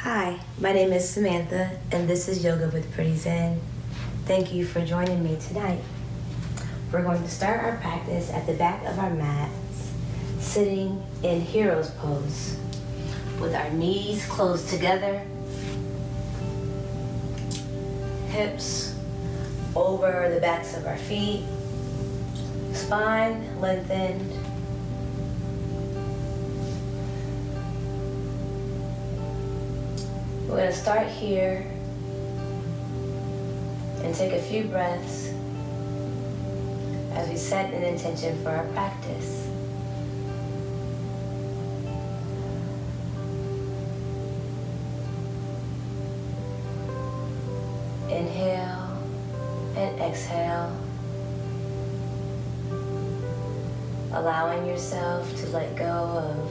Hi, my name is Samantha, and this is Yoga with Pretty Zen. Thank you for joining me tonight. We're going to start our practice at the back of our mats, sitting in hero's pose, with our knees closed together, hips over the backs of our feet, spine lengthened. We're going to start here and take a few breaths as we set an intention for our practice. Inhale and exhale, allowing yourself to let go of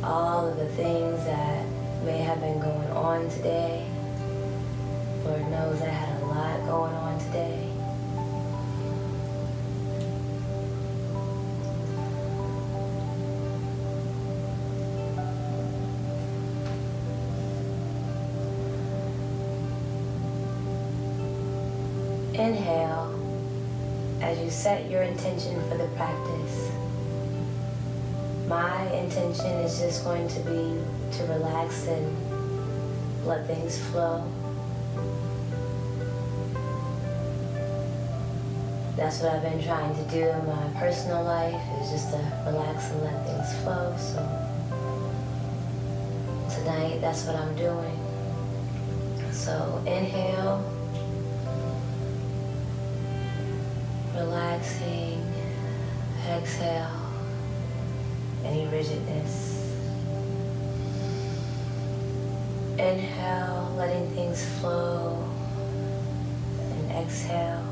all of the things that may have been going on today. Lord knows I had a lot going on today. Inhale as you set your intention for the practice. My intention is just going to be to relax and let things flow. That's what I've been trying to do in my personal life, is just to relax and let things flow. So tonight, that's what I'm doing. So inhale, relaxing, exhale, any rigidness. Inhale, letting things flow, and exhale,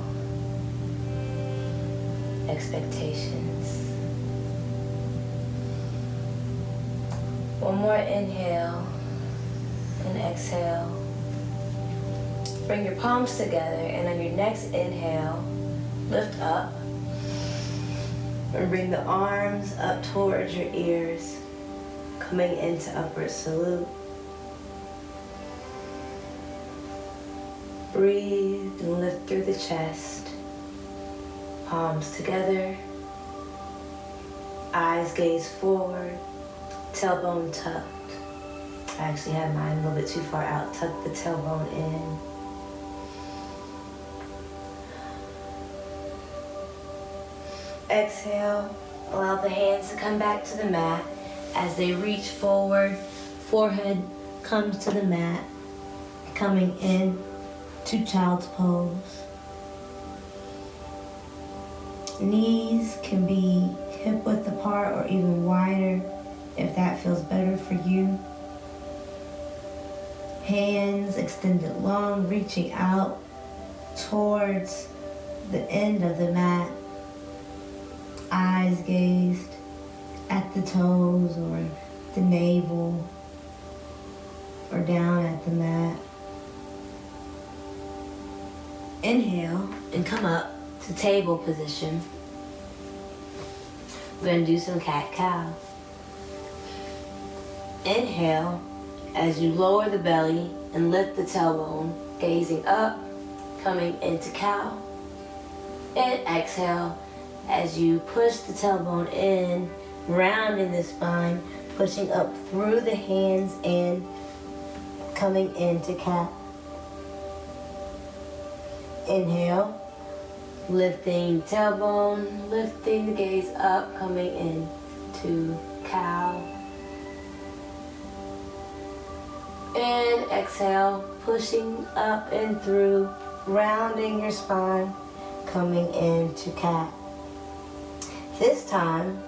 expectations. One more inhale and exhale. Bring your palms together, and on your next inhale, lift up and bring the arms up towards your ears, coming into upward salute. Breathe and lift through the chest, palms together, eyes gaze forward, tailbone tucked. I actually had mine a little bit too far out. Tuck the tailbone in. Exhale, allow the hands to come back to the mat. As they reach forward, forehead comes to the mat, coming in to child's pose. Knees can be hip width apart or even wider if that feels better for you. Hands extended long, reaching out towards the end of the mat. Eyes gazed at the toes or the navel or down at the mat. Inhale and come up to table position. We're going to do some cat-cow. Inhale as you lower the belly and lift the tailbone, gazing up, coming into cow. And exhale as you push the tailbone in, rounding the spine, pushing up through the hands and coming into cat. Inhale, lifting tailbone, lifting the gaze up, coming into cow. And exhale, pushing up and through, rounding your spine, coming into cat. This time,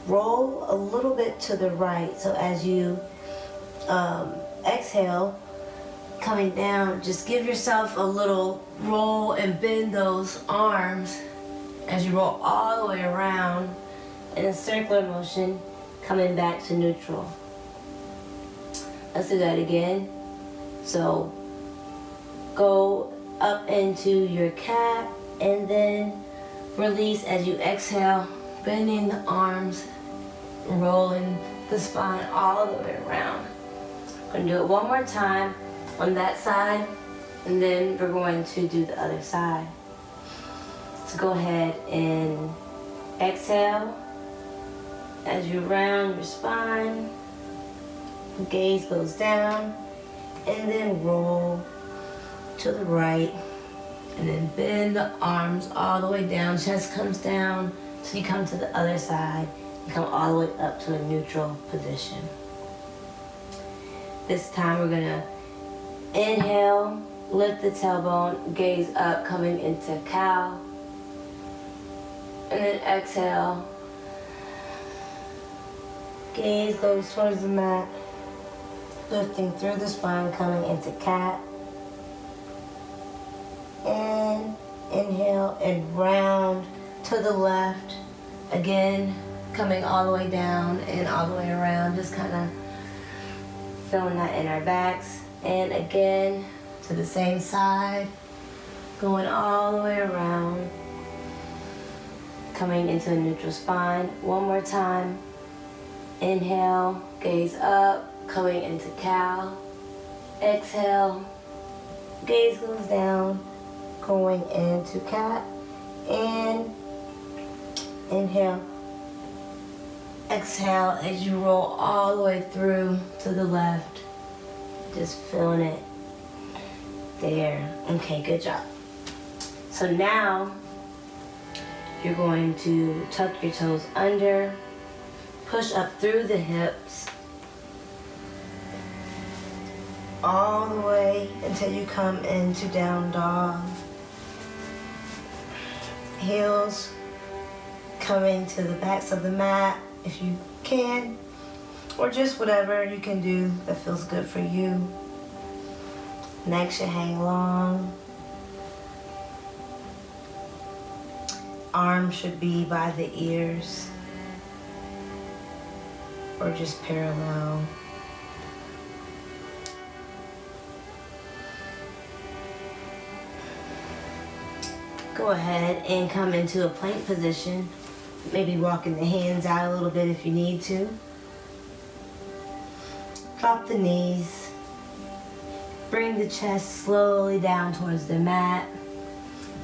roll a little bit to the right. So as you exhale, coming down, just give yourself a little roll and bend those arms as you roll all the way around in a circular motion, coming back to neutral. Let's do that again. So go up into your cat and then release as you exhale, bending the arms, rolling the spine all the way around, We're gonna do it one more time on that side, and then we're going to do the other side. So go ahead and exhale as you round your spine. Gaze goes down, and then roll to the right, and then bend the arms all the way down. Chest comes down, so you come to the other side. You come all the way up to a neutral position. This time we're gonna inhale, lift the tailbone, gaze up, coming into cow. And then exhale, gaze goes towards the mat, lifting through the spine, coming into cat. And inhale and round to the left. Again, coming all the way down and all the way around, just kind of feeling that in our backs. And again, to the same side, going all the way around, coming into a neutral spine. One more time. Inhale, gaze up, coming into cow. Exhale, gaze goes down, going into cat. And inhale, exhale as you roll all the way through to the left. Just feeling it there. Okay, good job. So now you're going to tuck your toes under, push up through the hips, all the way until you come into down dog. Heels coming to the backs of the mat if you can, or just whatever you can do that feels good for you. Neck should hang long. Arms should be by the ears or just parallel. Go ahead and come into a plank position. Maybe walking the hands out a little bit if you need to. Drop the knees. Bring the chest slowly down towards the mat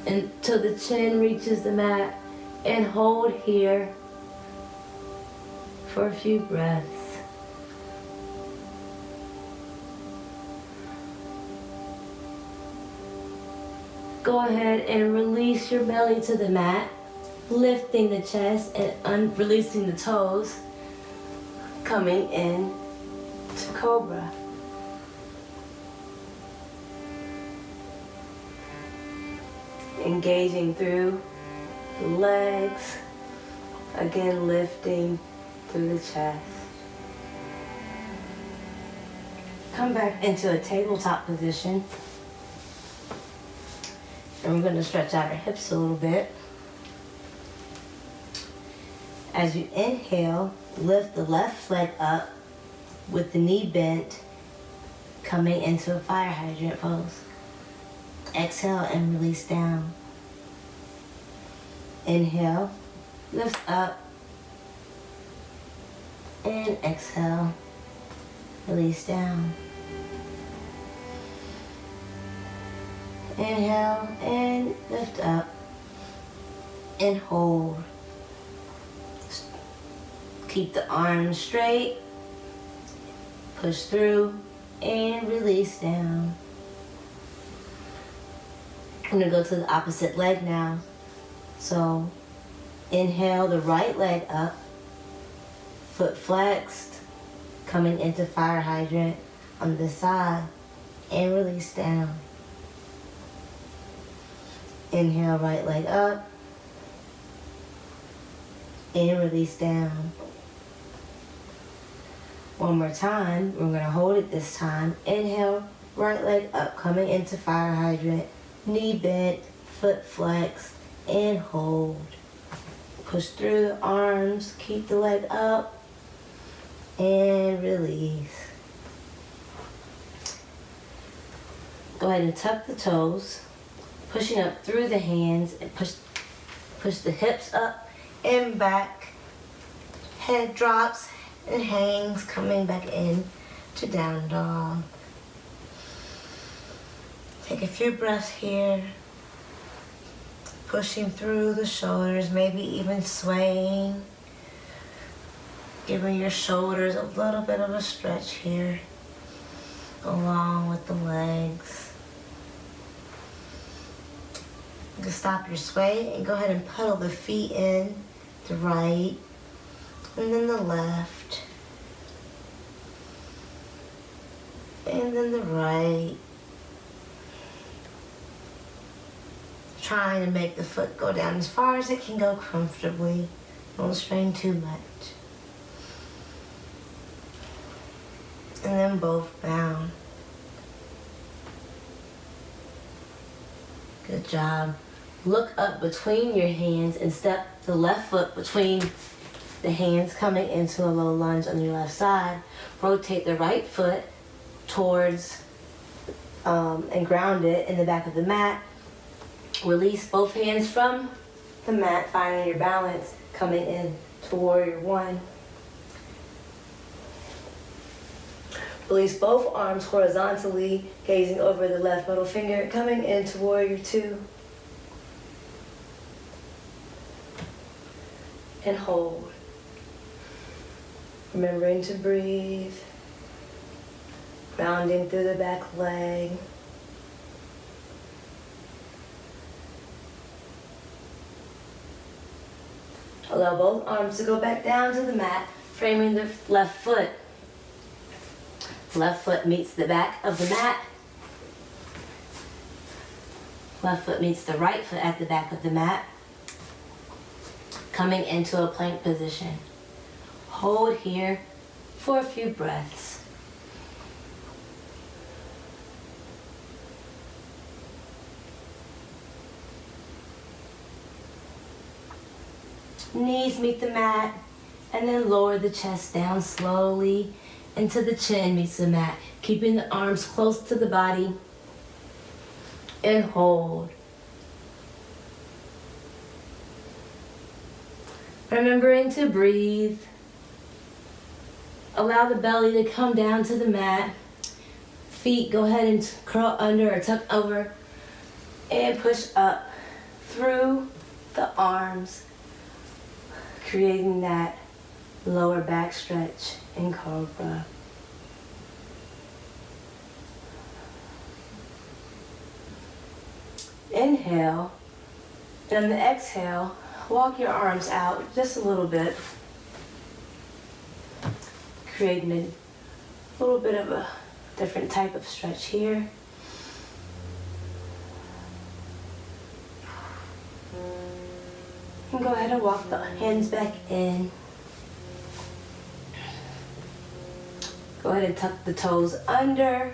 until the chin reaches the mat, and hold here for a few breaths. Go ahead and release your belly to the mat, lifting the chest and releasing the toes, coming in to cobra. Engaging through the legs, again lifting through the chest. Come back into a tabletop position. And we're going to stretch out our hips a little bit. As you inhale, lift the left leg up with the knee bent, coming into a fire hydrant pose. Exhale and release down. Inhale, lift up, and exhale, release down. Inhale and lift up and hold. Keep the arms straight, push through and release down. I'm gonna go to the opposite leg now. So inhale the right leg up, foot flexed, coming into fire hydrant on this side, and release down. Inhale, right leg up, and release down. One more time, we're gonna hold it this time. Inhale, right leg up, coming into fire hydrant, knee bent, foot flexed, and hold. Push through the arms, keep the leg up, and release. Go ahead and tuck the toes, pushing up through the hands, and push the hips up and back. Head drops and hangs, coming back in to down dog. Take a few breaths here, pushing through the shoulders, maybe even swaying, giving your shoulders a little bit of a stretch here, along with the legs. Just stop your sway and go ahead and pedal the feet in, the right, and then the left, and then the right. Trying to make the foot go down as far as it can go comfortably. Don't strain too much. And then both down. Good job. Look up between your hands and step the left foot between the hands, coming into a low lunge on your left side. Rotate the right foot towards and ground it in the back of the mat. Release both hands from the mat, finding your balance, coming in to warrior one. Release both arms horizontally, gazing over the left middle finger, coming into warrior two. And hold. Remembering to breathe. Grounding through the back leg. Allow both arms to go back down to the mat, framing the left foot. Left foot meets the back of the mat. Left foot meets the right foot at the back of the mat. Coming into a plank position. Hold here for a few breaths. Knees meet the mat, and then lower the chest down slowly until the chin meets the mat, keeping the arms close to the body, and hold. Remembering to breathe. Allow the belly to come down to the mat. Feet, go ahead and curl under or tuck over, and push up through the arms, creating that lower back stretch in cobra. Inhale, and on the exhale, walk your arms out just a little bit, creating a little bit of a different type of stretch here. And go ahead and walk the hands back in. Go ahead and tuck the toes under.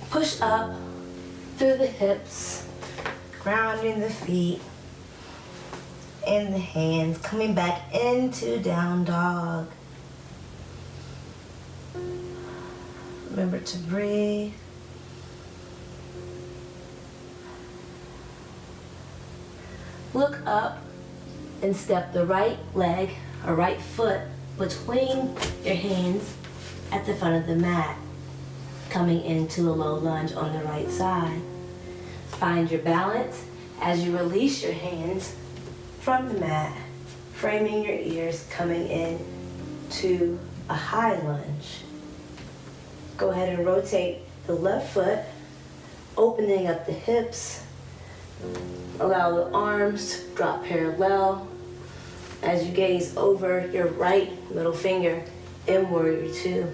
Push up through the hips, grounding the feet and the hands, coming back into down dog. Remember to breathe. Look up and step the right leg or right foot between your hands at the front of the mat, coming into a low lunge on the right side. Find your balance as you release your hands from the mat, framing your ears, coming in to a high lunge. Go ahead and rotate the left foot, opening up the hips. Allow the arms to drop parallel as you gaze over your right middle finger in warrior two.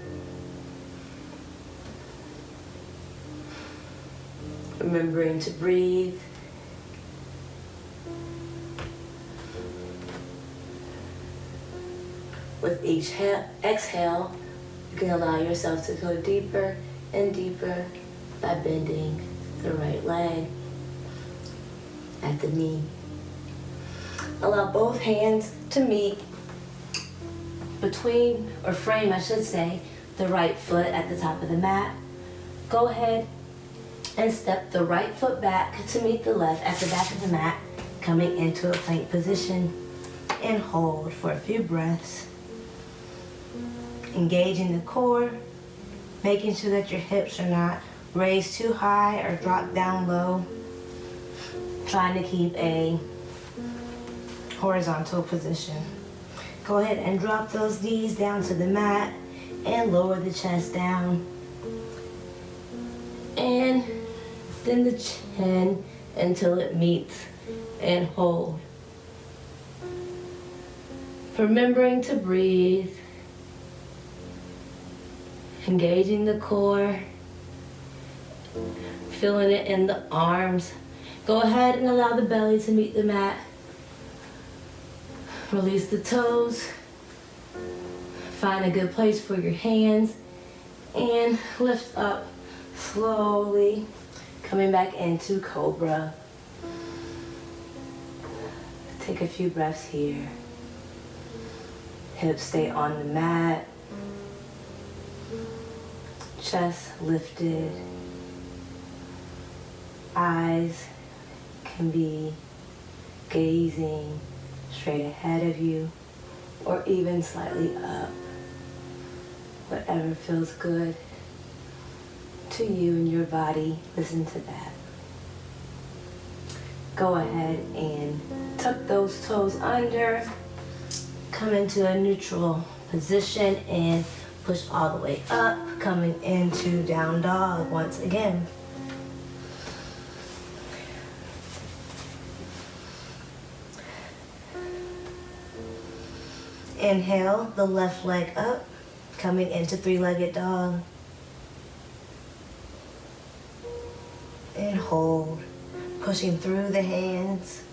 Remembering to breathe. With each exhale, you can allow yourself to go deeper and deeper by bending the right leg at the knee. Allow both hands to meet between, or frame I should say, the right foot at the top of the mat. Go ahead and step the right foot back to meet the left at the back of the mat, coming into a plank position, and hold for a few breaths. Engaging the core, making sure that your hips are not raised too high or dropped down low. Trying to keep a horizontal position. Go ahead and drop those knees down to the mat and lower the chest down. And then the chin until it meets and hold. Remembering to breathe. Engaging the core. Feeling it in the arms. Go ahead and allow the belly to meet the mat. Release the toes. Find a good place for your hands. And lift up slowly. Coming back into Cobra. Take a few breaths here. Hips stay on the mat. Chest lifted. Eyes can be gazing straight ahead of you or even slightly up. Whatever feels good to you and your body, listen to that. Go ahead and tuck those toes under. Come into a neutral position and push all the way up, coming into down dog once again. Inhale the left leg up, coming into three-legged dog. And hold, pushing through the hands,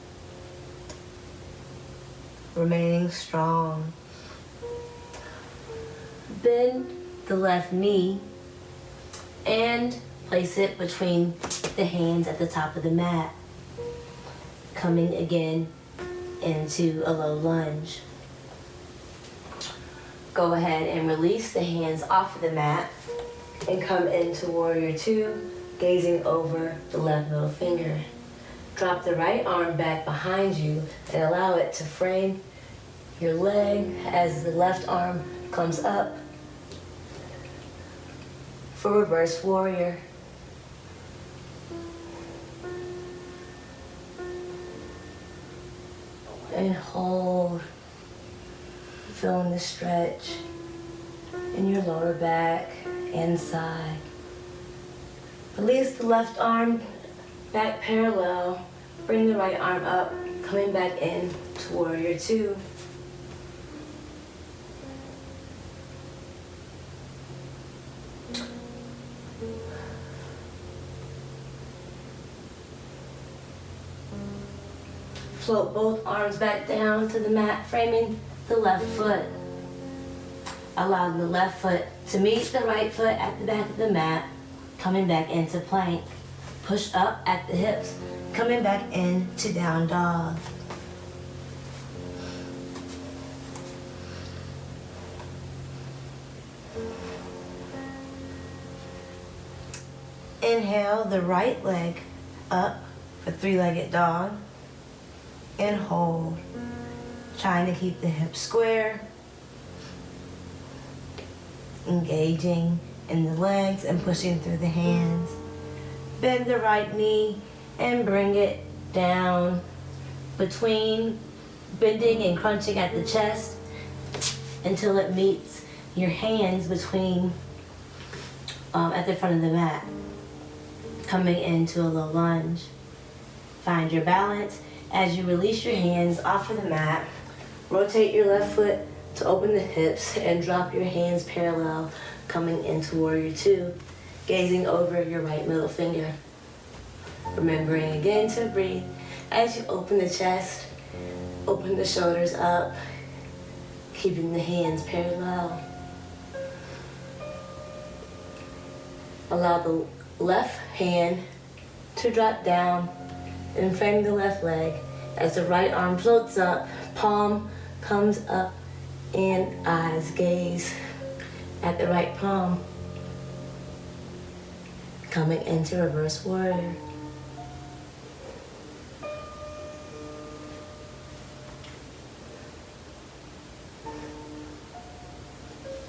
remaining strong. Bend the left knee and place it between the hands at the top of the mat. Coming again into a low lunge. Go ahead and release the hands off of the mat and come into Warrior Two, gazing over the left middle finger. Drop the right arm back behind you and allow it to frame your leg as the left arm comes up for Reverse Warrior. And hold, feeling the stretch in your lower back and side. Release the left arm back parallel. Bring the right arm up, coming back in to Warrior Two. Float both arms back down to the mat, framing the left foot. Allow the left foot to meet the right foot at the back of the mat, coming back into plank. Push up at the hips, coming back into down dog. Inhale the right leg up for three-legged dog and hold. Trying to keep the hips square. Engaging in the legs and pushing through the hands. Bend the right knee and bring it down between bending and crunching at the chest until it meets your hands between at the front of the mat. Coming into a low lunge. Find your balance as you release your hands off of the mat. Rotate your left foot to open the hips and drop your hands parallel, coming into Warrior Two, gazing over your right middle finger. Remembering again to breathe as you open the chest, open the shoulders up, keeping the hands parallel. Allow the left hand to drop down and frame the left leg as the right arm floats up, palm comes up, and eyes gaze at the right palm. Coming into Reverse Warrior.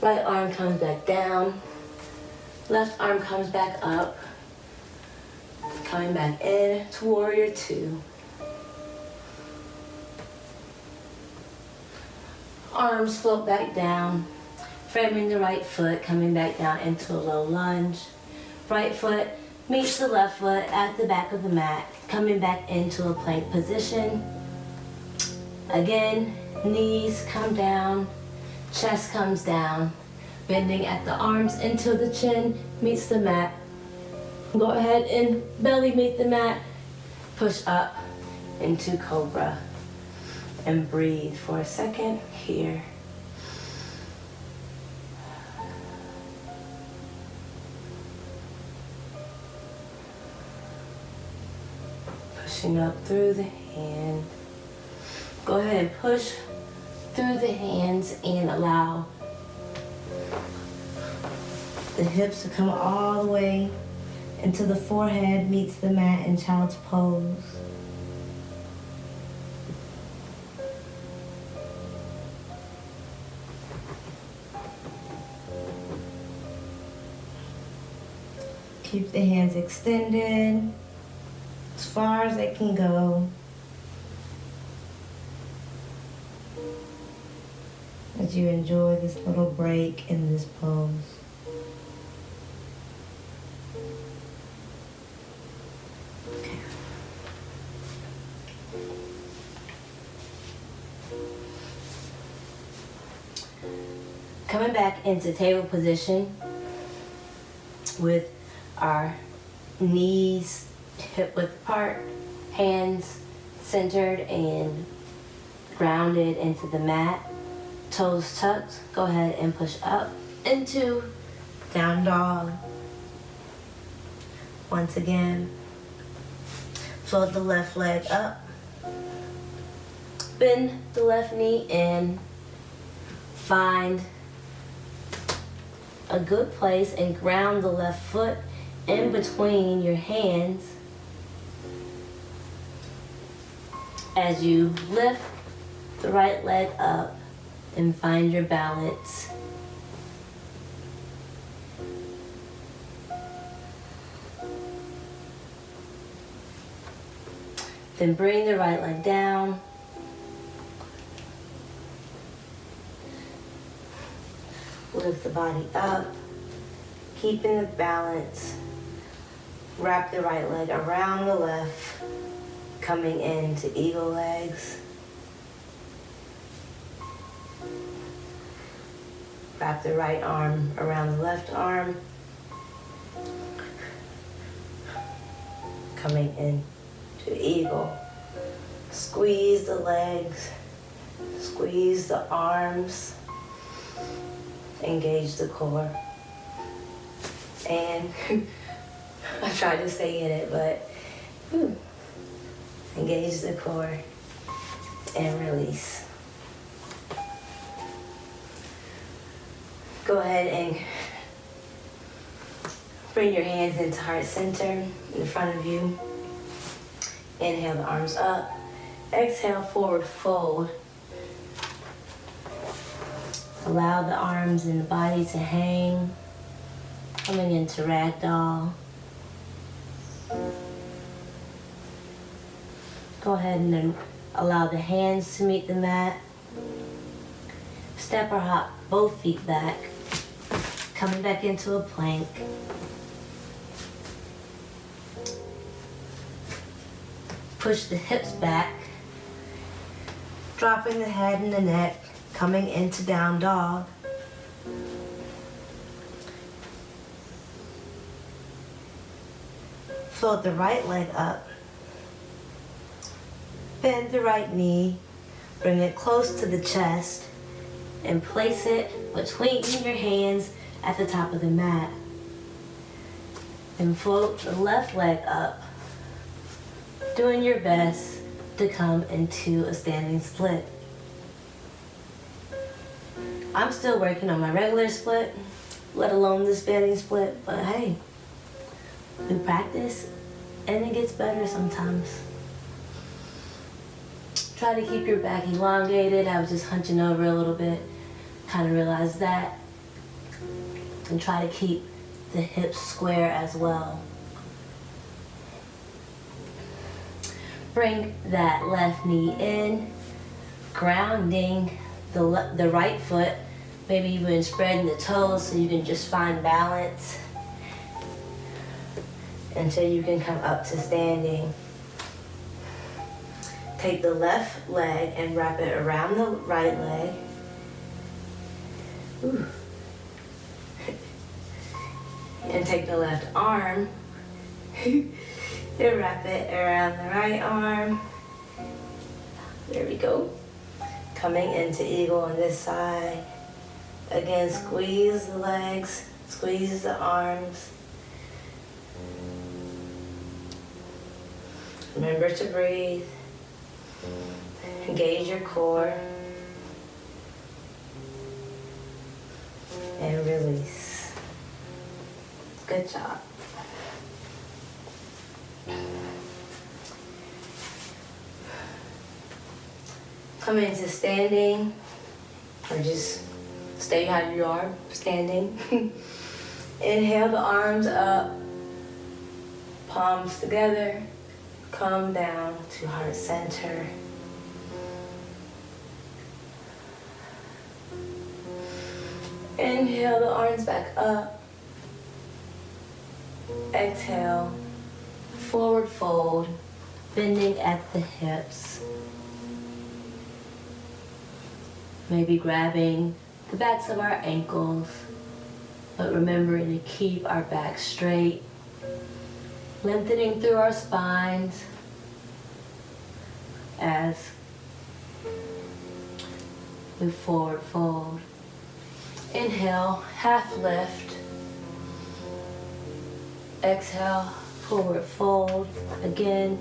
Right arm comes back down, Left arm comes back up. Coming back in to warrior two. Arms float back down. Framing the right foot, coming back down into a low lunge. Right foot meets the left foot at the back of the mat, coming back into a plank position. Again, knees come down, chest comes down, bending at the arms until the chin meets the mat. Go ahead and belly meet the mat, push up into cobra, and breathe for a second here. Pushing up through the hand. Go ahead and push through the hands and allow the hips to come all the way until the forehead meets the mat in child's pose. Keep the hands extended as far as they can go. As you enjoy this little break in this pose. Okay. Coming back into table position with our knees hip width apart, hands centered and grounded into the mat, toes tucked. Go ahead and push up into down dog. Once again, float the left leg up, bend the left knee in, find a good place and ground the left foot in between your hands as you lift the right leg up and find your balance. Then bring the right leg down. Lift the body up, keeping the balance. Wrap the right leg around the left, coming into eagle legs. Wrap the right arm around the left arm, coming into eagle. Squeeze the legs, squeeze the arms, engage the core. And I tried to stay in it, but engage the core and release. Go ahead and bring your hands into heart center in front of you. Inhale the arms up. Exhale, forward fold. Allow the arms and the body to hang. Coming into ragdoll. Go ahead and then allow the hands to meet the mat. Step or hop both feet back. Coming back into a plank. Push the hips back. Dropping the head and the neck. Coming into down dog. Float the right leg up. Bend the right knee. Bring it close to the chest. And place it between your hands at the top of the mat. And float the left leg up. Doing your best to come into a standing split. I'm still working on my regular split, let alone the standing split, but hey, we practice and it gets better sometimes. Try to keep your back elongated. I was just hunching over a little bit, kind of realized that. And try to keep the hips square as well. Bring that left knee in, grounding the right foot, maybe even spreading the toes so you can just find balance until you can come up to standing. Take the left leg and wrap it around the right leg. Ooh. And take the left arm and wrap it around the right arm. There we go. Coming into eagle on this side. Again, squeeze the legs, squeeze the arms. Remember to breathe. Engage your core. And release. Good job. Come into standing, or just stay how you are, standing. Inhale the arms up, palms together, come down to heart center. Inhale the arms back up. Exhale, forward fold, bending at the hips. Maybe grabbing the backs of our ankles, but remembering to keep our back straight. Lengthening through our spines as we forward fold. Inhale, half lift. Exhale, forward fold. Again.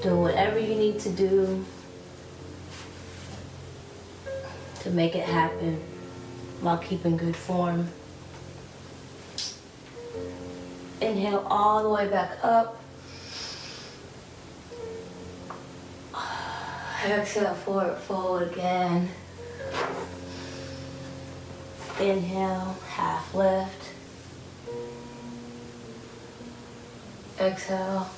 Do whatever you need to do to make it happen while keeping good form. Inhale all the way back up. Exhale, forward fold again. Inhale, half lift. Exhale.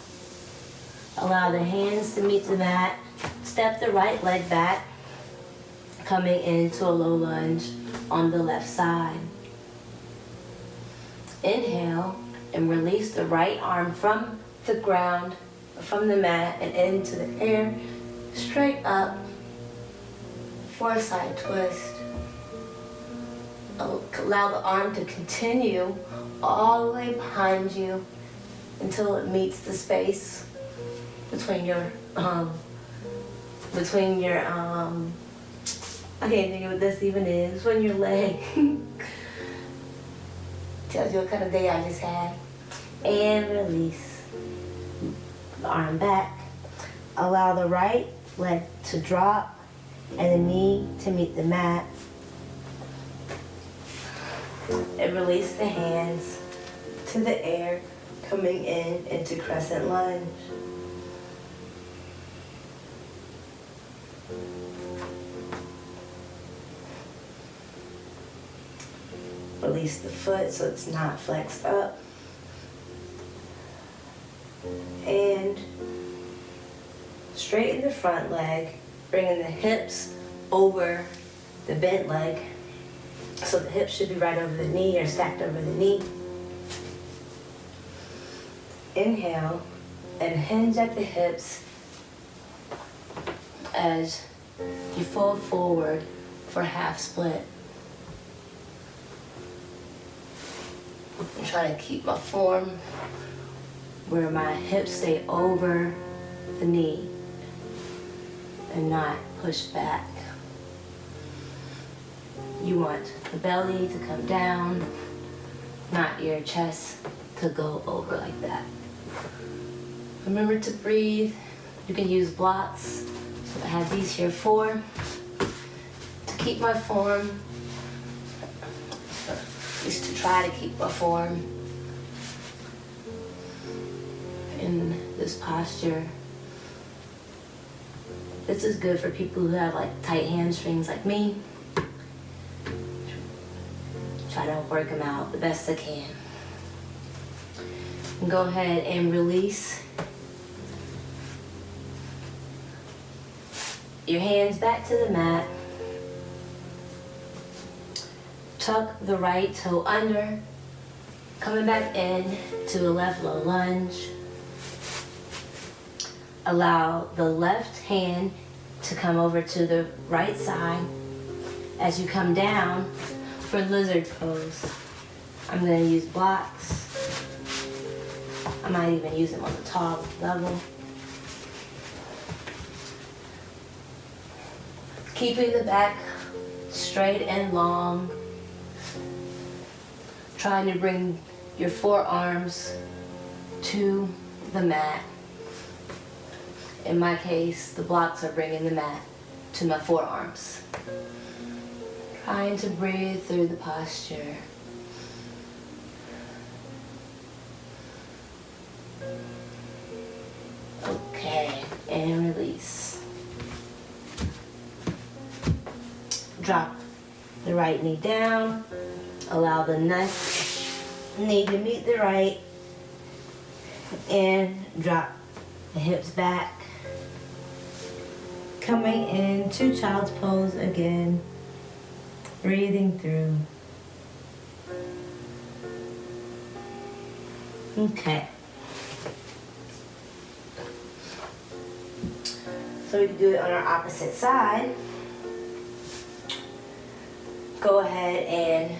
Allow the hands to meet the mat. Step the right leg back, coming into a low lunge on the left side. Inhale and release the right arm from the ground, from the mat and into the air. Straight up for a side twist. Allow the arm to continue all the way behind you until it meets the space between your I can't think of what this even is, between your leg. Tells you what kind of day I just had. And release. The arm back. Allow the right leg to drop and the knee to meet the mat. And release the hands to the air, coming in into crescent lunge. Release the foot so it's not flexed up. And straighten the front leg, bringing the hips over the bent leg. So the hips should be right over the knee or stacked over the knee. Inhale and hinge at the hips as you fold forward for half split. I'm trying to keep my form where my hips stay over the knee and not push back. You want the belly to come down, not your chest to go over like that. Remember to breathe. You can use blocks. So I have these here to keep my form, is to try to keep my form in this posture. This is good for people who have like tight hamstrings like me. Try to work them out the best I can. And go ahead and release your hands back to the mat. Tuck the right toe under, coming back in to a left low lunge. Allow the left hand to come over to the right side. As you come down for lizard pose, I'm going to use blocks. I might even use them on the top level. Keeping the back straight and long. Trying to bring your forearms to the mat. In my case, the blocks are bringing the mat to my forearms. Trying to breathe through the posture. Okay, and release. Drop the right knee down. Allow the left knee to meet the right. And drop the hips back. Coming into child's pose again. Breathing through. Okay. So we can do it on our opposite side. Go ahead and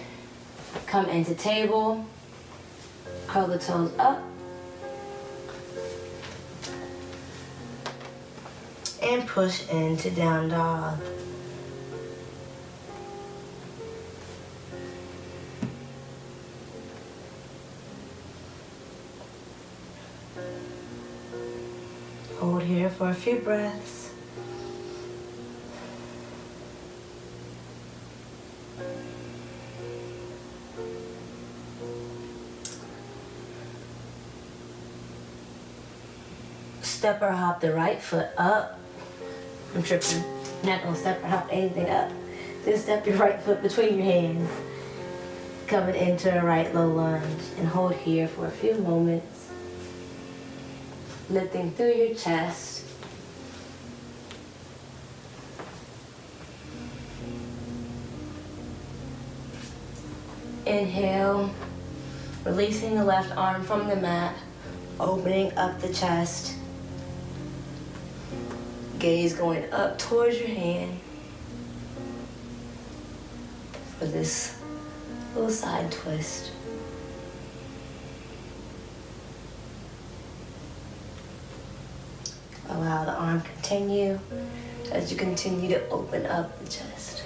come into table. Curl the toes up. And push into down dog. Hold here for a few breaths. Step or hop the right foot up. I'm tripping. Not gonna step or hop anything up. Just step your right foot between your hands. Coming into a right low lunge and hold here for a few moments. Lifting through your chest. Inhale, releasing the left arm from the mat, opening up the chest. Gaze going up towards your hand for this little side twist. Allow the arm continue as you continue to open up the chest.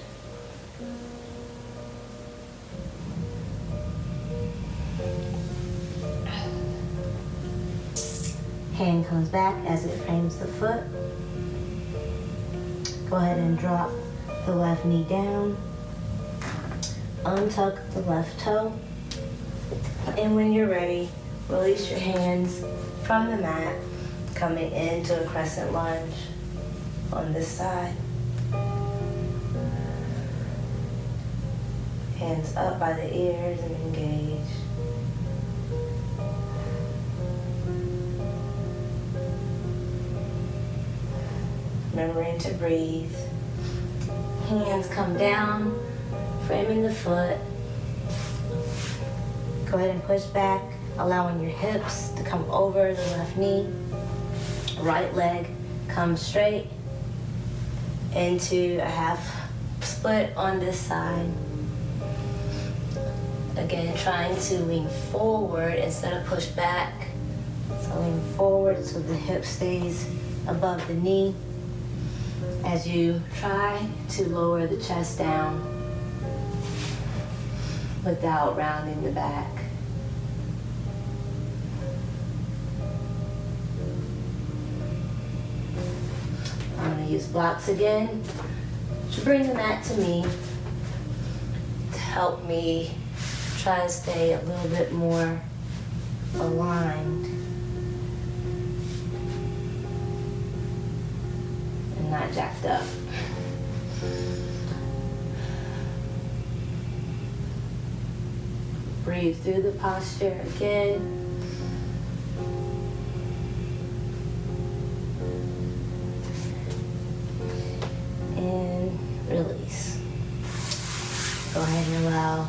Hand comes back as it frames the foot. Go ahead and drop the left knee down. Untuck the left toe. And when you're ready, release your hands from the mat, coming into a crescent lunge on this side. Hands up by the ears and engage. Remembering to breathe. Hands come down, framing the foot. Go ahead and push back, allowing your hips to come over the left knee. Right leg comes straight into a half split on this side. Again, trying to lean forward instead of push back. So lean forward so the hip stays above the knee. As you try to lower the chest down without rounding the back. I'm going to use blocks again to bring the mat to me to help me try to stay a little bit more aligned. Not jacked up. Breathe through the posture again. And release. Go ahead and allow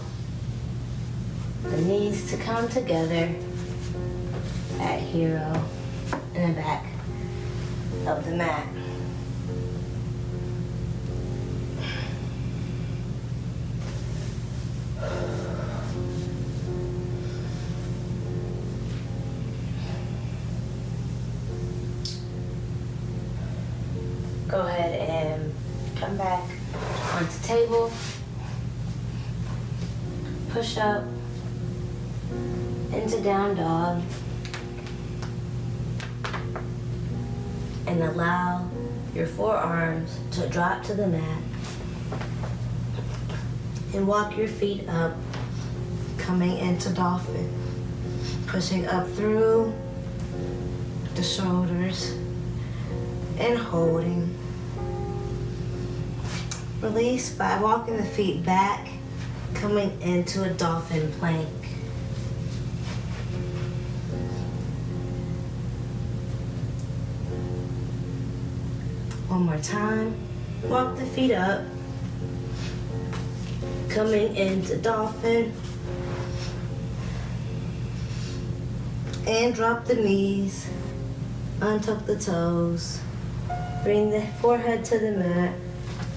the knees to come together at hero in the back of the mat. Go ahead and come back onto table. Push up into down dog. And allow your forearms to drop to the mat. And walk your feet up, coming into dolphin. Pushing up through the shoulders and holding. Release by walking the feet back, coming into a dolphin plank. One more time. Walk the feet up, coming into dolphin. And drop the knees, untuck the toes. Bring the forehead to the mat,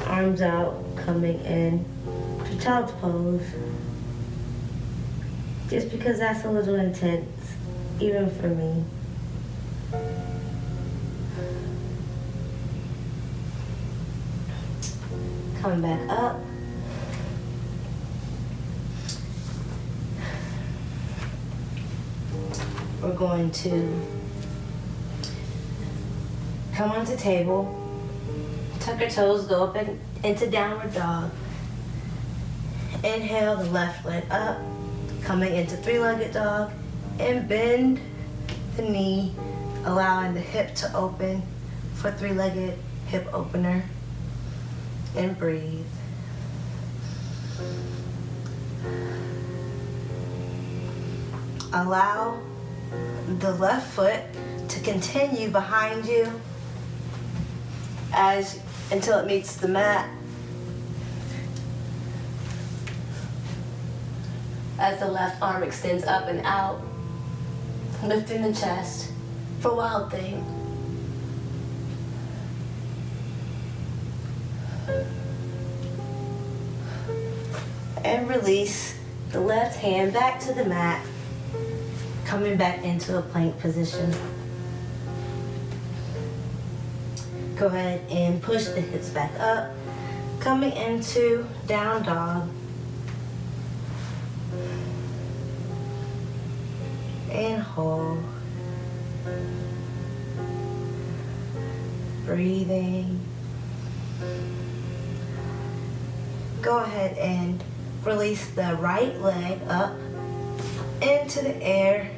arms out, coming in to child's pose. Just because that's a little intense, even for me. Coming back up. We're going to come onto table, tuck your toes, go up into downward dog. Inhale the left leg up, coming into three-legged dog, and bend the knee, allowing the hip to open for three-legged hip opener. And breathe. Allow the left foot to continue behind you until it meets the mat. As the left arm extends up and out, lifting the chest for Wild Thing. And release the left hand back to the mat, coming back into a plank position. Go ahead and push the hips back up, coming into down dog. And hold. Breathing. Go ahead and release the right leg up into the air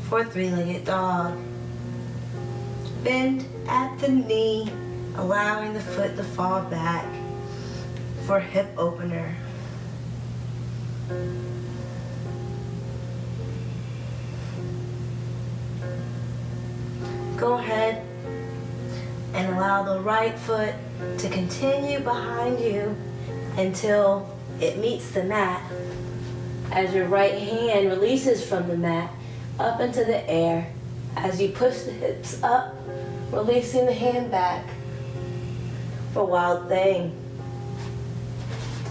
for three-legged dog. Bend at the knee, allowing the foot to fall back for hip opener. Go ahead and allow the right foot to continue behind you until it meets the mat. As your right hand releases from the mat up into the air, as you push the hips up, releasing the hand back for Wild Thing.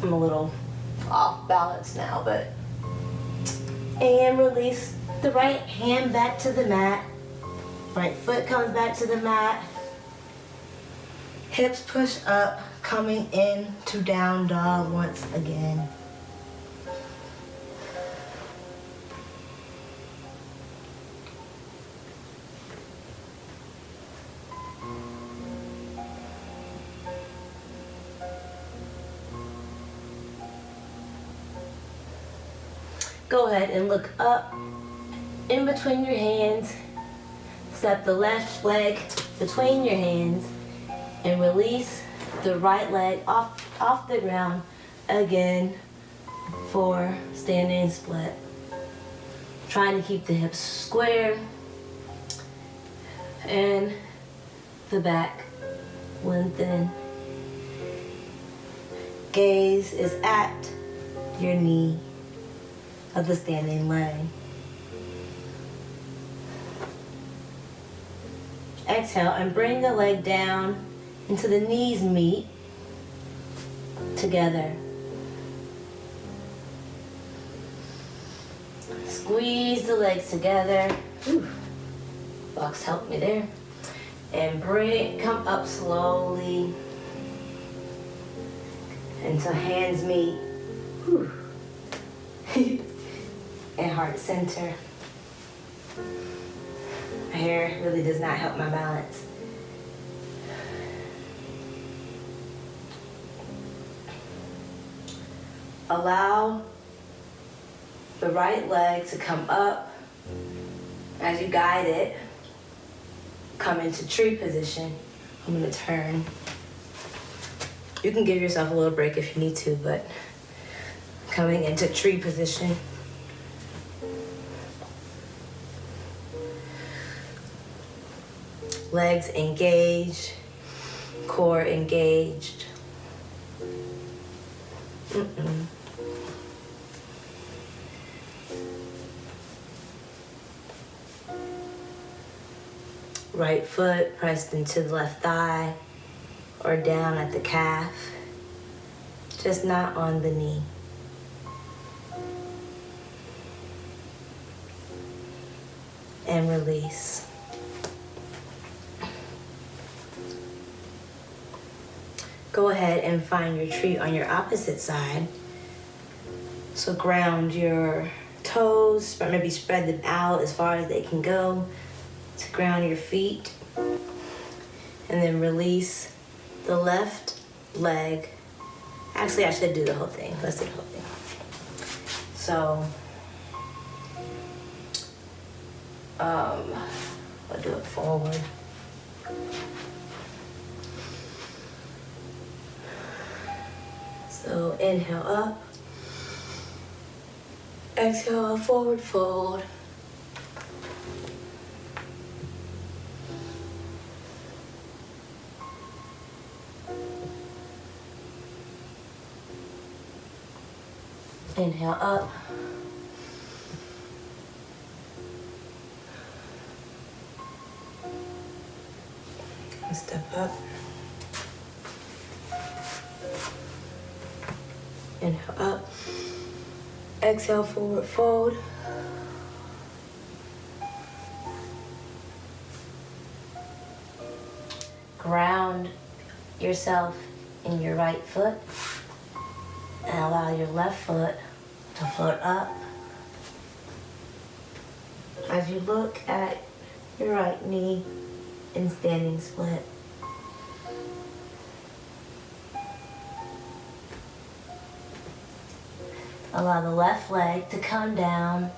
I'm a little off balance now, and release the right hand back to the mat. Right foot comes back to the mat. Hips push up, coming in to down dog once again. Go ahead and look up in between your hands. Step the left leg between your hands and release the right leg off the ground again 4, standing split. Trying to keep the hips square and the back lengthen. Gaze is at your knee of the standing leg. Exhale and bring the leg down until the knees meet together. Squeeze the legs together. Whew. Box helped me there. And come up slowly until hands meet. Whew. And heart center. My hair really does not help my balance. Allow the right leg to come up as you guide it. Come into tree position. I'm gonna turn. You can give yourself a little break if you need to, but coming into tree position. Legs engaged, core engaged. Right foot pressed into the left thigh or down at the calf, just not on the knee. And release. Go ahead and find your tree on your opposite side. So ground your toes, or maybe spread them out as far as they can go to ground your feet. And then release the left leg. Actually, I should do the whole thing. Let's do the whole thing. So, I'll do it forward. So inhale up, exhale forward fold. Inhale up. Step up. Inhale up. Exhale, forward fold. Ground yourself in your right foot and allow your left foot to float up. As you look at your right knee in standing split. Allow the left leg to come down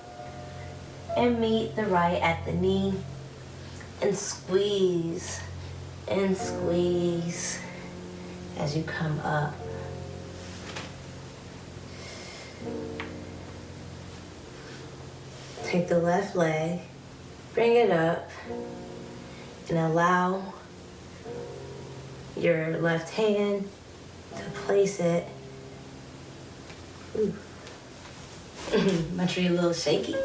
and meet the right at the knee and squeeze as you come up. Take the left leg, bring it up, and allow your left hand to place it. Ooh. My tree a little shaky.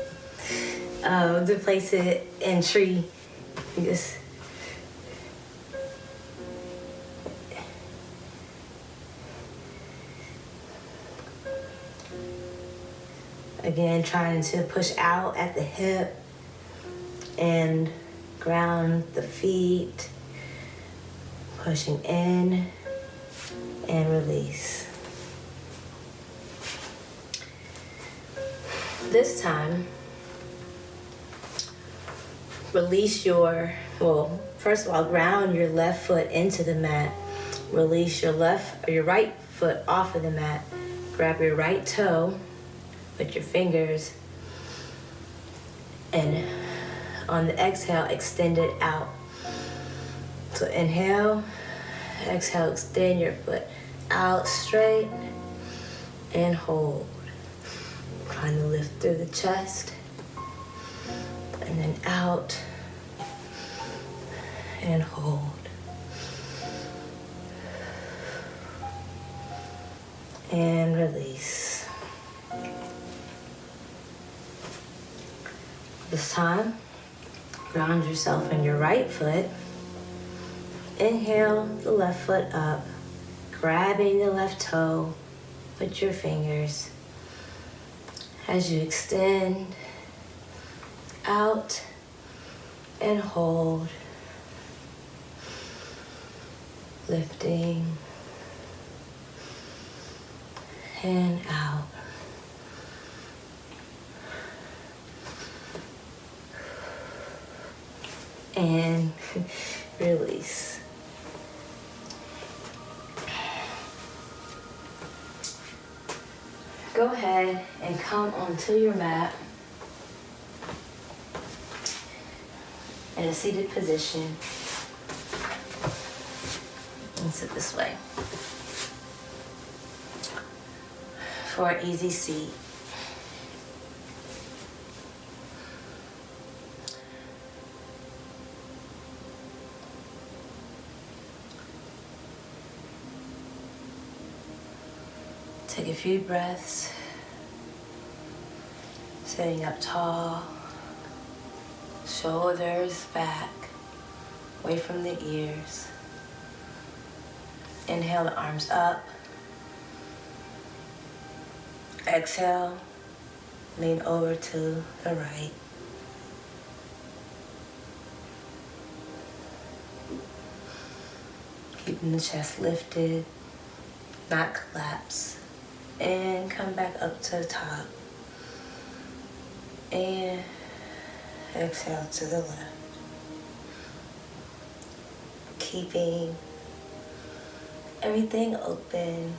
To place it in tree. Just again, trying to push out at the hip and ground the feet, pushing in and release. This time, release first of all, ground your left foot into the mat. Release your right foot off of the mat. Grab your right toe with your fingers, and on the exhale, extend it out. So inhale, exhale, extend your foot out straight and hold. Trying to lift through the chest. And then out. And hold. And release. This time, ground yourself in your right foot. Inhale the left foot up, grabbing the left toe with your fingers. As you extend out and hold, lifting and out. And release. Go ahead and come onto your mat in a seated position and sit this way for an easy seat. Take a few breaths, sitting up tall, shoulders back, away from the ears. Inhale the arms up. Exhale, lean over to the right. Keeping the chest lifted, not collapse. And come back up to the top. And exhale to the left. Keeping everything open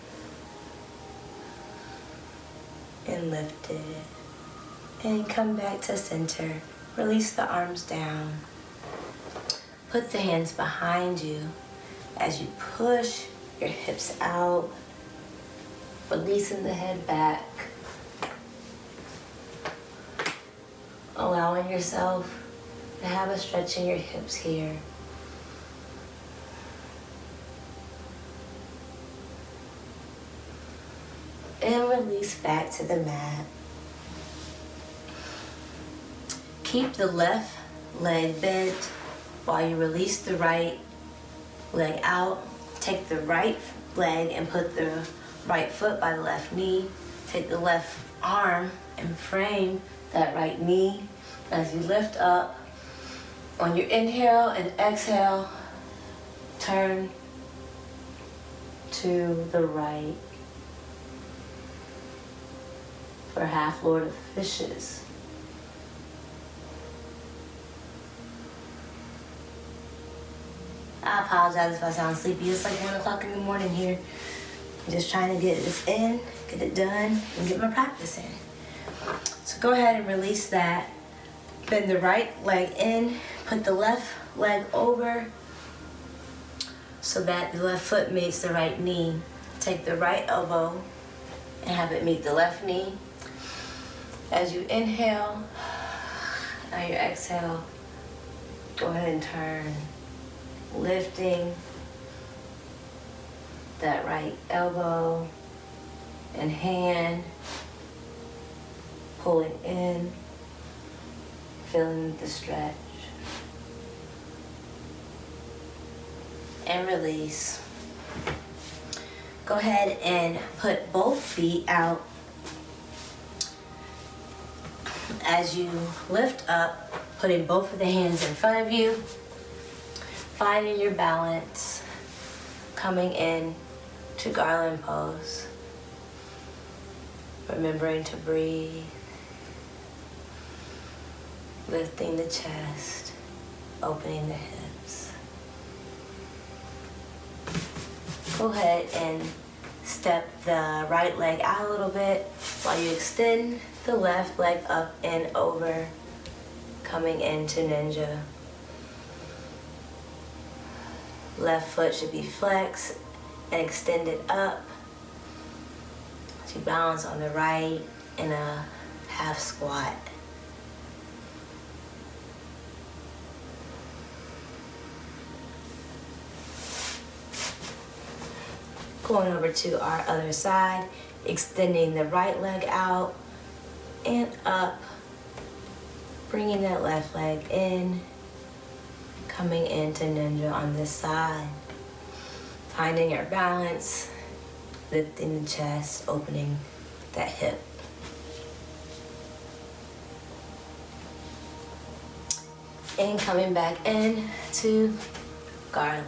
and lifted. And come back to center. Release the arms down. Put the hands behind you as you push your hips out. Releasing the head back. Allowing yourself to have a stretch in your hips here. And release back to the mat. Keep the left leg bent while you release the right leg out. Take the right leg and put the right foot by the left knee. Take the left arm and frame that right knee as you lift up. On your inhale and exhale, turn to the right for half Lord of Fishes. I apologize if I sound sleepy. It's like 1 o'clock in the morning here. I'm just trying to get this in, get it done, and get my practice in. So go ahead and release that. Bend the right leg in, put the left leg over so that the left foot meets the right knee. Take the right elbow and have it meet the left knee. As you inhale, now your exhale, go ahead and turn, lifting that right elbow and hand, pulling in, feeling the stretch. And release. Go ahead and put both feet out. As you lift up, putting both of the hands in front of you, finding your balance, coming in to garland pose. Remembering to breathe, lifting the chest, opening the hips. Go ahead and step the right leg out a little bit while you extend the left leg up and over, coming into ninja. Left foot should be flexed and extended up. To balance on the right, in a half squat. Going over to our other side, extending the right leg out and up, bringing that left leg in, coming into ninja on this side, finding your balance, lifting the chest, opening that hip. And coming back in to garland.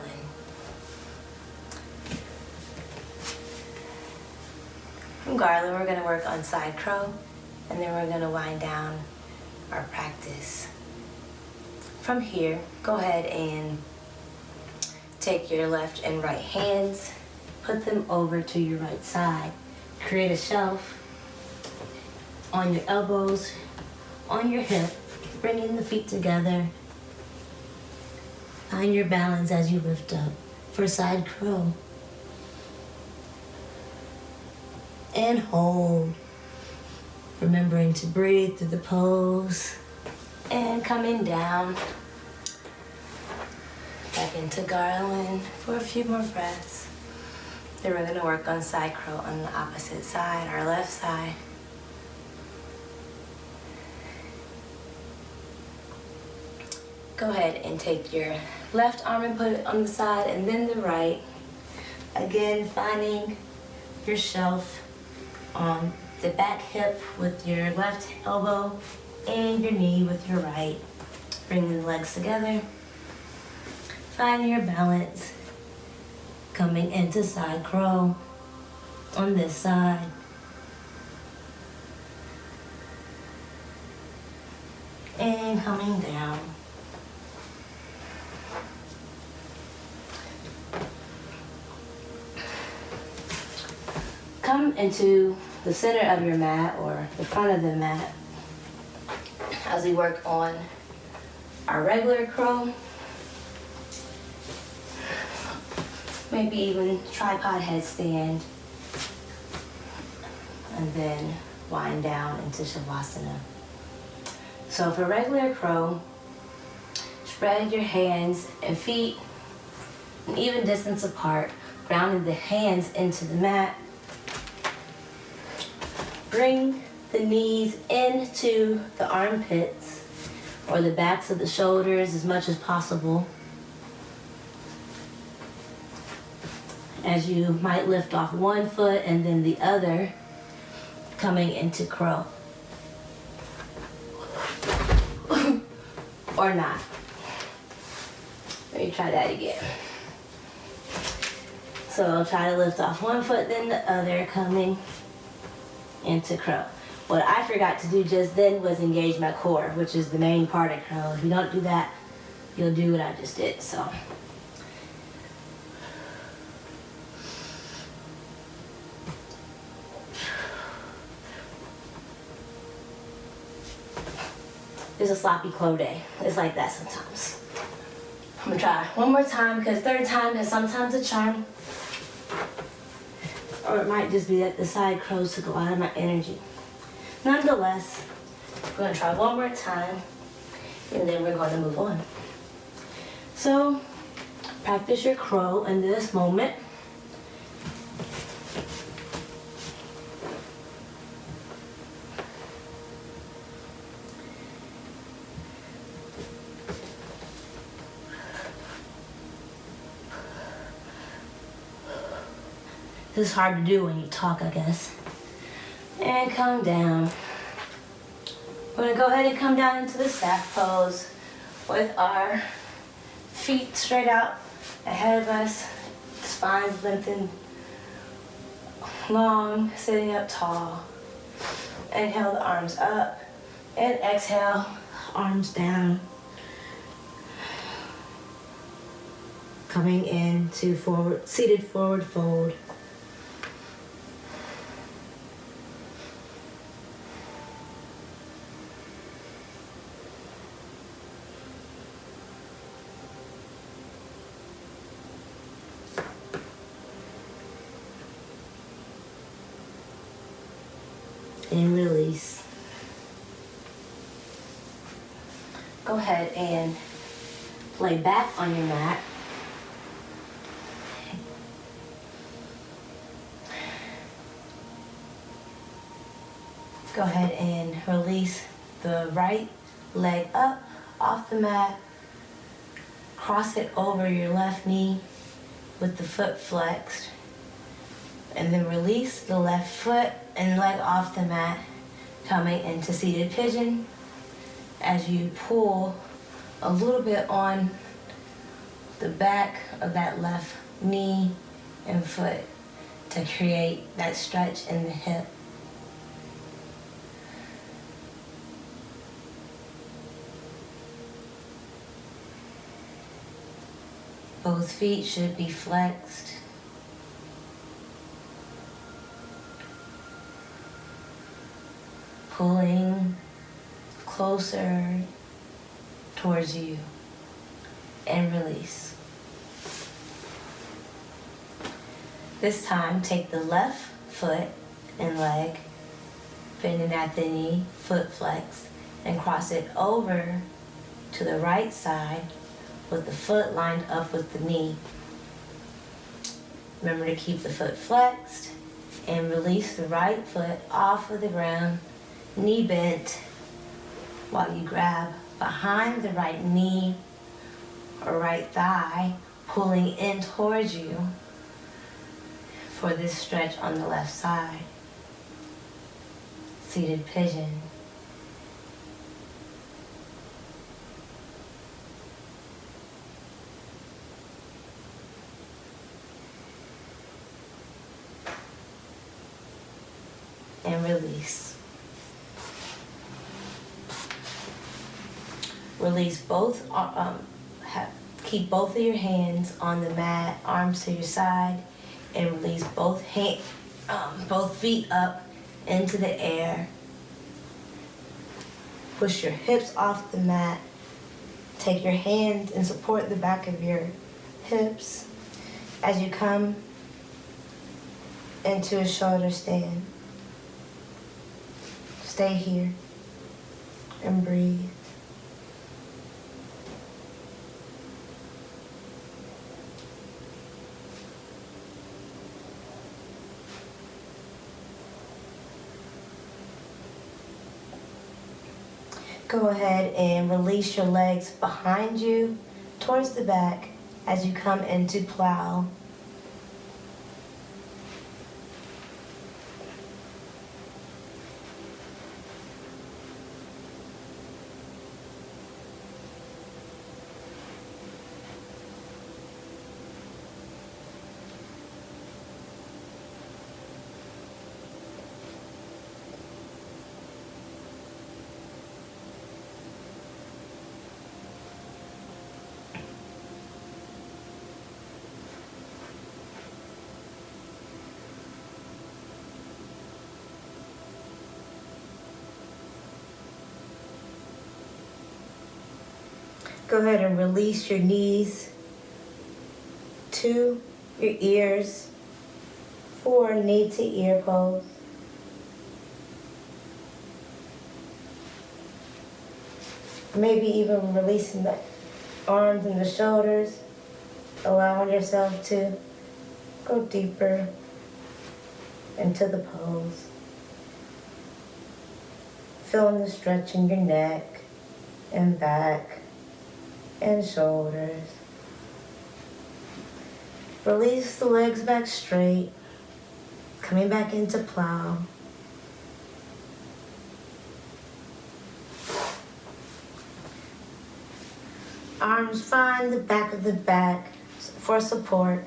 From garland, we're gonna work on side crow, and then we're gonna wind down our practice. From here, go ahead and take your left and right hands, put them over to your right side. Create a shelf on your elbows, on your hip, bringing the feet together. Find your balance as you lift up for side crow. And hold. Remembering to breathe through the pose. And coming down. Back into garland for a few more breaths. Then we're gonna work on side crow on the opposite side, our left side. Go ahead and take your left arm and put it on the side and then the right. Again, finding your shelf on the back hip with your left elbow and your knee with your right. Bringing the legs together. Finding your balance. Coming into side crow on this side. And coming down. Come into the center of your mat or the front of the mat as we work on our regular crow. Maybe even tripod headstand. And then wind down into Shavasana. So for regular crow, spread your hands and feet an even distance apart, grounding the hands into the mat. Bring the knees into the armpits or the backs of the shoulders as much as possible. As you might lift off one foot and then the other, coming into crow. Or not. Let me try that again. So try to lift off one foot, then the other, coming into crow. What I forgot to do just then was engage my core, which is the main part of crow. If you don't do that, you'll do what I just did, so. It's a sloppy crow day. It's like that sometimes. I'm gonna try one more time because third time is sometimes a charm. Or it might just be that the side crows took a lot of my energy. Nonetheless, we're gonna try one more time and then we're gonna move on. So, practice your crow in this moment. This is hard to do when you talk, I guess. And come down. We're gonna go ahead and come down into the staff pose with our feet straight out ahead of us, spines lengthened, long, sitting up tall. Inhale the arms up and exhale, arms down. Coming into forward, seated forward fold. And release. Go ahead and lay back on your mat. Go ahead and release the right leg up off the mat. Cross it over your left knee with the foot flexed. And then release the left foot and leg off the mat, coming into seated pigeon as you pull a little bit on the back of that left knee and foot to create that stretch in the hip. Both feet should be flexed. Pulling closer towards you and release. This time, take the left foot and leg, bending at the knee, foot flex, and cross it over to the right side with the foot lined up with the knee. Remember to keep the foot flexed and release the right foot off of the ground, knee bent, while you grab behind the right knee or right thigh, pulling in towards you for this stretch on the left side. Seated pigeon. And release. Release both, keep both of your hands on the mat, arms to your side, and release both feet up into the air. Push your hips off the mat. Take your hands and support the back of your hips as you come into a shoulder stand. Stay here and breathe. Go ahead and release your legs behind you towards the back as you come into plow. Go ahead and release your knees to your ears for knee to ear pose. Maybe even releasing the arms and the shoulders, allowing yourself to go deeper into the pose. Feeling the stretch in your neck and back and shoulders. Release the legs back straight, coming back into plow. Arms find the back of the back for support,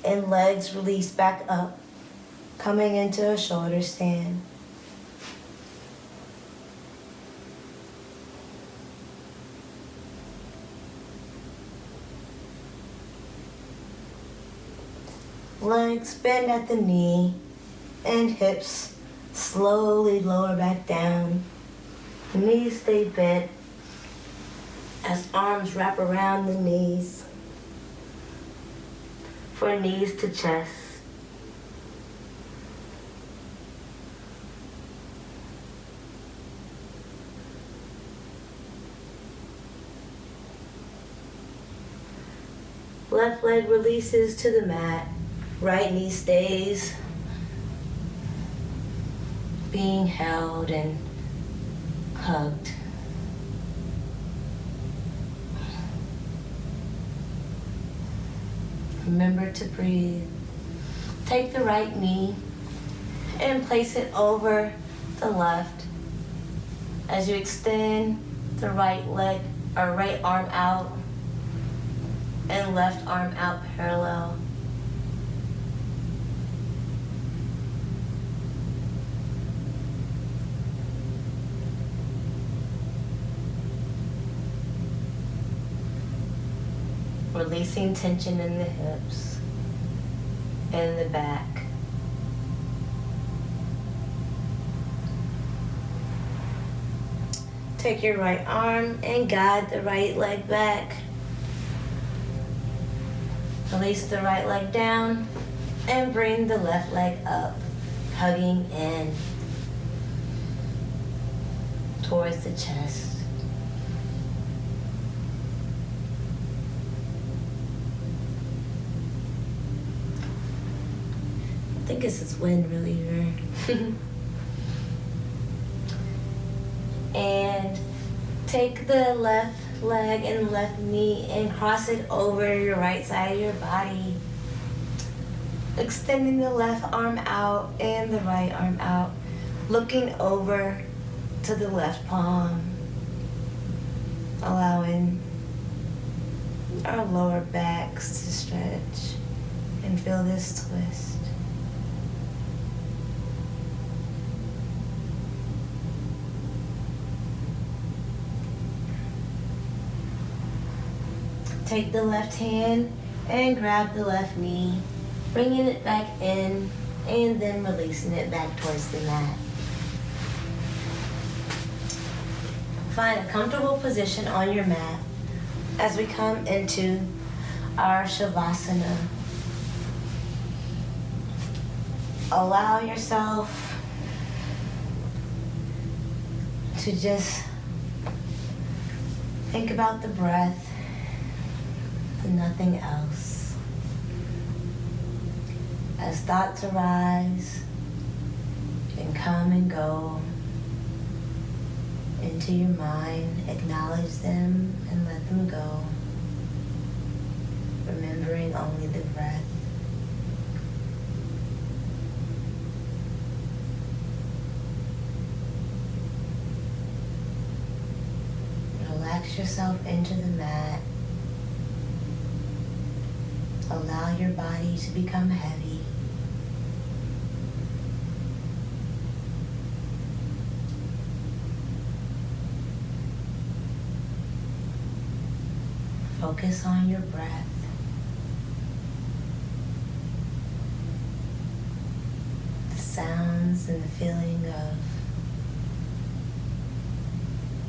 and legs release back up, coming into a shoulder stand. Legs bend at the knee and hips slowly lower back down. Knees stay bent as arms wrap around the knees for knees to chest. Left leg releases to the mat. Right knee stays being held and hugged. Remember to breathe. Take the right knee and place it over the left as you extend the right leg or right arm out and left arm out parallel. Releasing tension in the hips and the back. Take your right arm and guide the right leg back. Release the right leg down and bring the left leg up, hugging in towards the chest. I think it's this wind reliever. And take the left leg and left knee and cross it over your right side of your body. Extending the left arm out and the right arm out. Looking over to the left palm. Allowing our lower backs to stretch and feel this twist. Take the left hand and grab the left knee, bringing it back in and then releasing it back towards the mat. Find a comfortable position on your mat as we come into our Shavasana. Allow yourself to just think about the breath and nothing else. As thoughts arise and come and go into your mind, acknowledge them and let them go, remembering only the breath. Relax yourself into the mat. Allow your body to become heavy. Focus on your breath. The sounds and the feeling of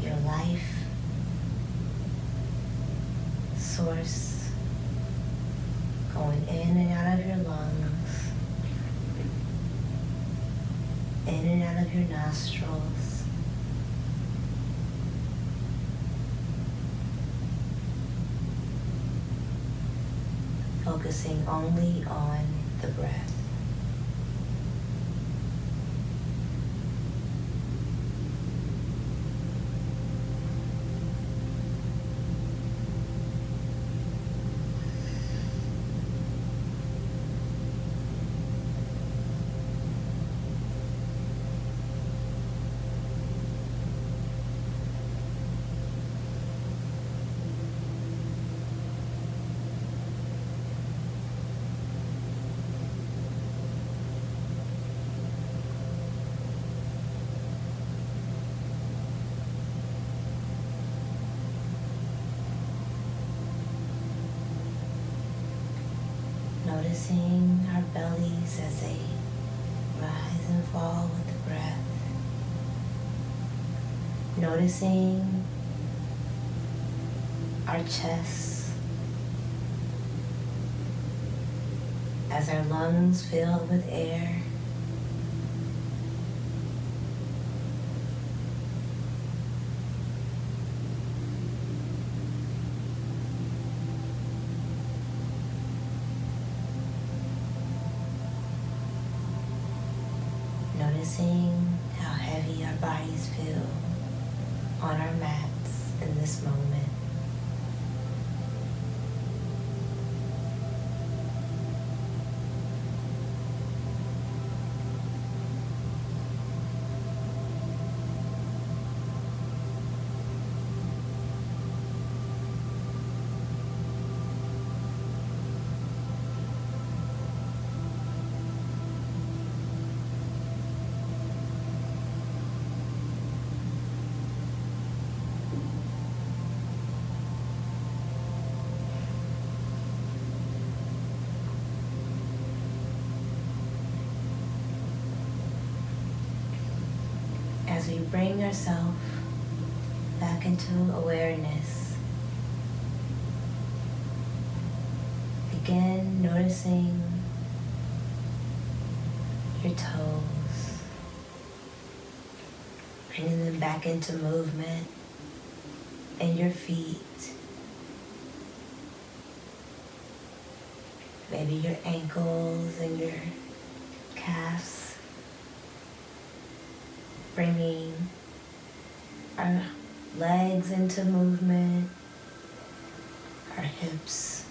your life source going in and out of your lungs, in and out of your nostrils. Focusing only on the breath. Noticing our bellies as they rise and fall with the breath. Noticing our chests as our lungs fill with air. Noticing how heavy our bodies feel on our mats in this moment. As we bring ourselves back into awareness, begin noticing your toes, bringing them back into movement, and your feet, maybe your ankles and your calves. Bringing our legs into movement, our hips.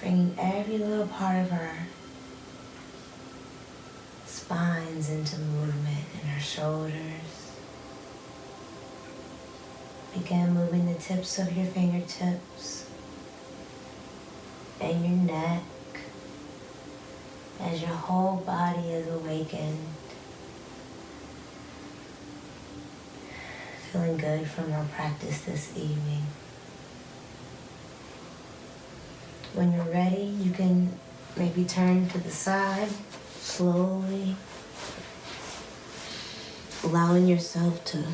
Bringing every little part of our spines into movement and our shoulders. Begin moving the tips of your fingertips and your neck, as your whole body is awakened, feeling good from our practice this evening. When you're ready, you can maybe turn to the side slowly, allowing yourself to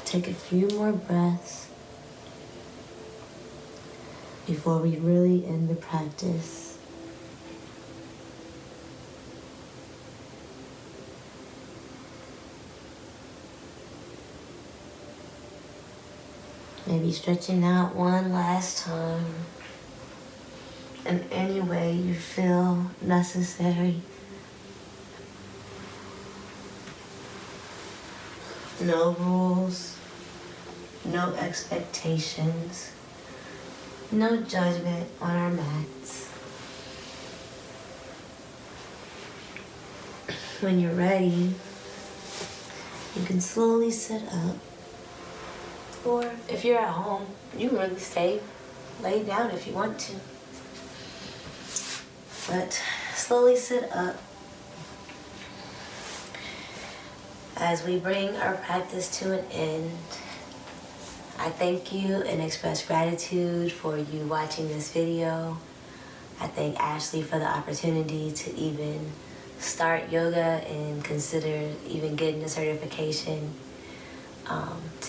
take a few more breaths before we really end the practice. Maybe stretching out one last time in any way you feel necessary. No rules, no expectations, no judgment on our mats. When you're ready, you can slowly sit up. Or if you're at home, you can really stay laid down if you want to. But slowly sit up as we bring our practice to an end. I thank you and express gratitude for you watching this video. I thank Ashley for the opportunity to even start yoga and consider even getting a certification.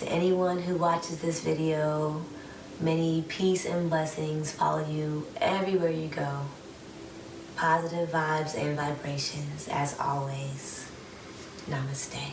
To anyone who watches this video, many peace and blessings follow you everywhere you go. Positive vibes and vibrations as always. Namaste.